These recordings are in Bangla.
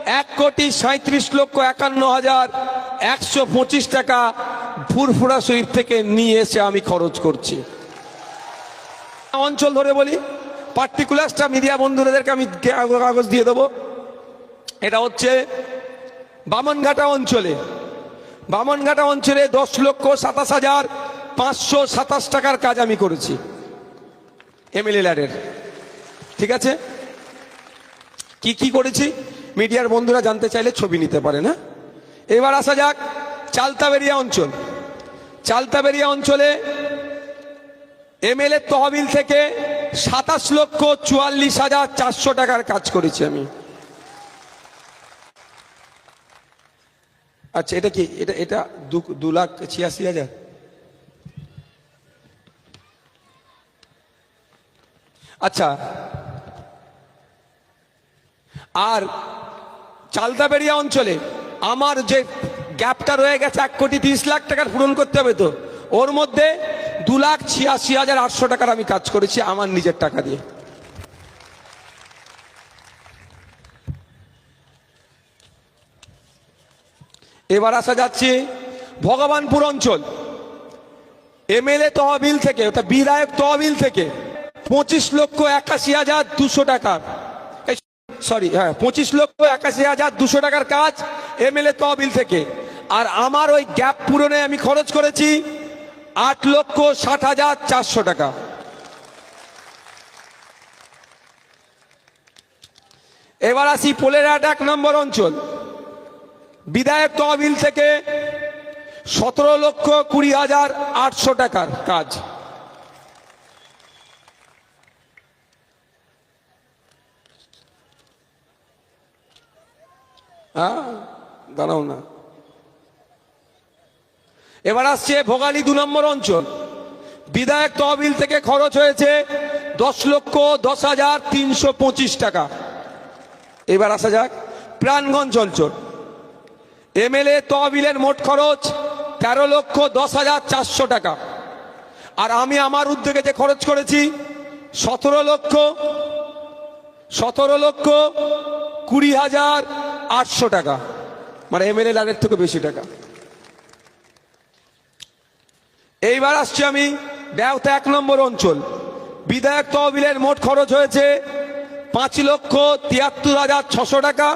1,37,51,125 টাকা ফুরফুরা শরীফ থেকে নিয়ে এসে আমি খরচ করছি। অঞ্চল ধরে বলি, পার্টিকুলারটা মিডিয়া বন্ধুদেরকে আমি কাগজ দিয়ে দেবো। এটা হচ্ছে বামনঘাটা অঞ্চলে। বামনঘাটা অঞ্চলে 10,27,527 টাকার কাজ আমি করেছি এমএলএ ল্যাডের। ঠিক আছে, কি কি করেছি মিডিয়ার বন্ধুরা জানতে চাইলে ছবি নিতে পারে না। এবার আসা যাক চালতাবেরিয়া অঞ্চল। চালতাবেরিয়া অঞ্চলে এমএলএ তহবিল থেকে 27,44,400 টাকার কাজ করেছি আমি। আচ্ছা, এটা কি? এটা 2,86,000। আচ্ছা, আর চালতাবেরিয়া অঞ্চলে আমার যে গ্যাপটা রয়ে গেছে 1,30,00,000 টাকার পূরণ করতে হবে, তো ওর মধ্যে 2,86,800 টাকার আমি কাজ করেছি আমার নিজের টাকা দিয়ে। এবার আসা যাচ্ছে ভগবানপুর অঞ্চল। এমএলএ তহবিল থেকে, ওটা বিধায়ক তহবিল থেকে 25,81,200 টাকা, সরি হ্যাঁ 25,81,200 টাকার কাজ এমএলএ তহবিল থেকে। আর আমার ওই গ্যাপ পূরণে আমি খরচ করেছি 8,60,400 টাকা। এবার আসি পোলেরহাট 1 নম্বর অঞ্চল। বিধায়ক তহবিল থেকে 17,20,800 টাকার কাজ। দাঁড়াও না। এবার আসছে ভোগালী 2 নম্বর অঞ্চল। বিধায়ক তহবিল থেকে খরচ হয়েছে 10,10,325 টাকা। এবার আসা যাক প্রাণগঞ্জ অঞ্চল। এমএলএ তহবিলের মোট খরচ 13,10,400 টাকা। আর আমি আমার উদ্যোগে যে খরচ করেছি 17,20,800 টাকা, মানে এমএলএ লাডের থেকে বেশি টাকা। এইবার আসছি আমি দেওতা 1 নম্বর অঞ্চল। বিধায়ক তহবিলের মোট খরচ হয়েছে 5,73,600 টাকা।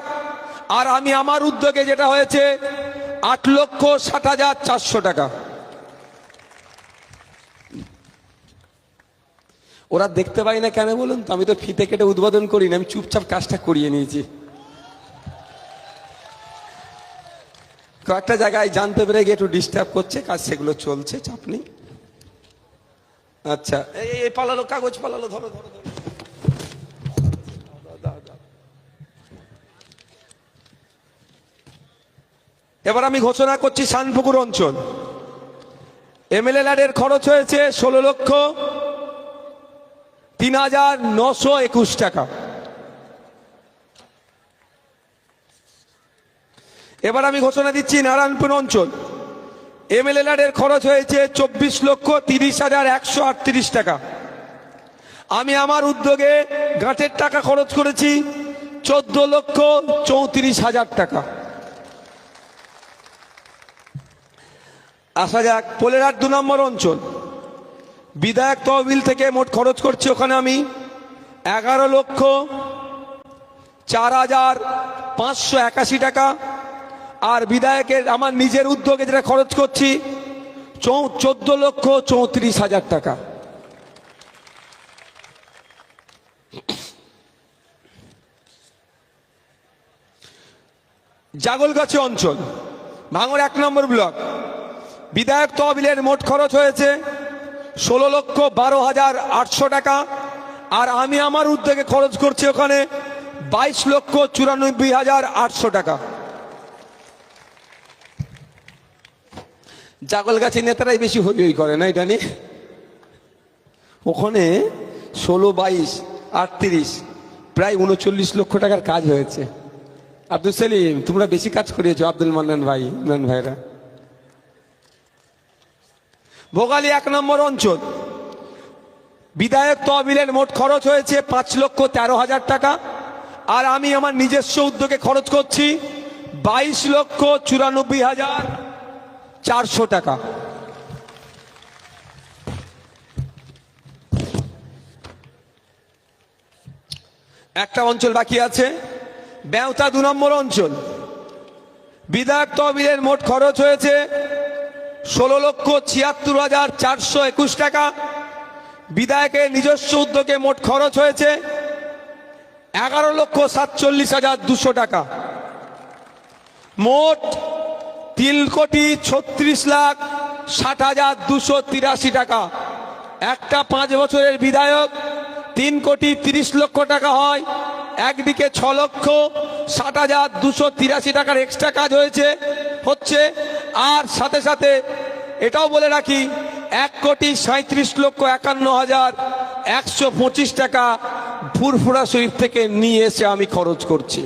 আর আমি আমার উদ্যোগে যেটা হয়েছে 8,60,400 টাকা। ওরা দেখতে পাই না কেন বলুন তো? আমি তো ফিতে কেটে উদ্বোধন করি না, আমি চুপচাপ কাজটা করিয়ে নিয়েছি। কয়েকটা জায়গায় জানতে পেরে গিয়ে একটু ডিস্টার্ব করছে, কাজ সেগুলো চলছে, চাপ নেই। আচ্ছা, এই পালালো, কাগজ পালালো, ধরো ধরো ধরো। এবার আমি ঘোষণা করছি শানপুকুর অঞ্চল। এমএলএ ল্যাডের খরচ হয়েছে 16,03,921 টাকা। এবার আমি ঘোষণা দিচ্ছি নারায়ণপুর অঞ্চল। এমএলএ ল্যাডের খরচ হয়েছে 24,30,138 টাকা। আমি আমার উদ্যোগে গাঁটের টাকা খরচ করেছি 14,34,000 টাকা। আসা যাক পোলেরহাট 2 নম্বর অঞ্চল। বিধায়ক তহবিল থেকে মোট খরচ করছি ওখানে আমি 11,04,581 টাকা। আর বিধায়কের আমার নিজের উদ্যোগে যেটা খরচ করছি 14,34,000 টাকা। জাগলগাছি অঞ্চল, ভাঙড় 1 নম্বর ব্লক। বিধায়ক তহবিলের মোট খরচ হয়েছে 16,12,800 টাকা। আর আমি আমার উদ্যোগে খরচ করছি ওখানে 22,94,800 টাকা। জাগলগাছি নেতারাই বেশি হই হই করে না এটা নিয়ে। ওখানে 16, 22, 38 প্রায় 39 লক্ষ টাকার কাজ হয়েছে। আব্দুল সেলিম, তোমরা বেশি কাজ করিয়েছো, আব্দুল মান্নান ভাই, ইমরান ভাইরা। ভোগালী 1 নম্বর অঞ্চল। বিধায়ক তহবিলের মোট খরচ হয়েছে 5,13,000 টাকা। আর আমি আমার নিজস্ব উদ্যোগে খরচ করছি 22,94,400 টাকা। একটা অঞ্চল বাকি আছে, বেওতা 2 নম্বর অঞ্চল। বিধায়ক তহবিলের মোট খরচ হয়েছে 16,76,421 টাকা। বিধায়কের নিজস্ব উদ্যোগে মোট খরচ হয়েছে 11,47,200 টাকা। মোট 3,36,60,283 টাকা। একটা 5 বছরের বিধায়ক 3,30,00,000 টাকা হয়, একদিকে 6,60,283 টাকার এক্সট্রা কাজ হচ্ছে। আর সাথে সাথে এটাও বলে রাখি 1,37,51,125 টাকা ফুরফুরা শরীফ থেকে নিয়ে এসে আমি খরচ করছি।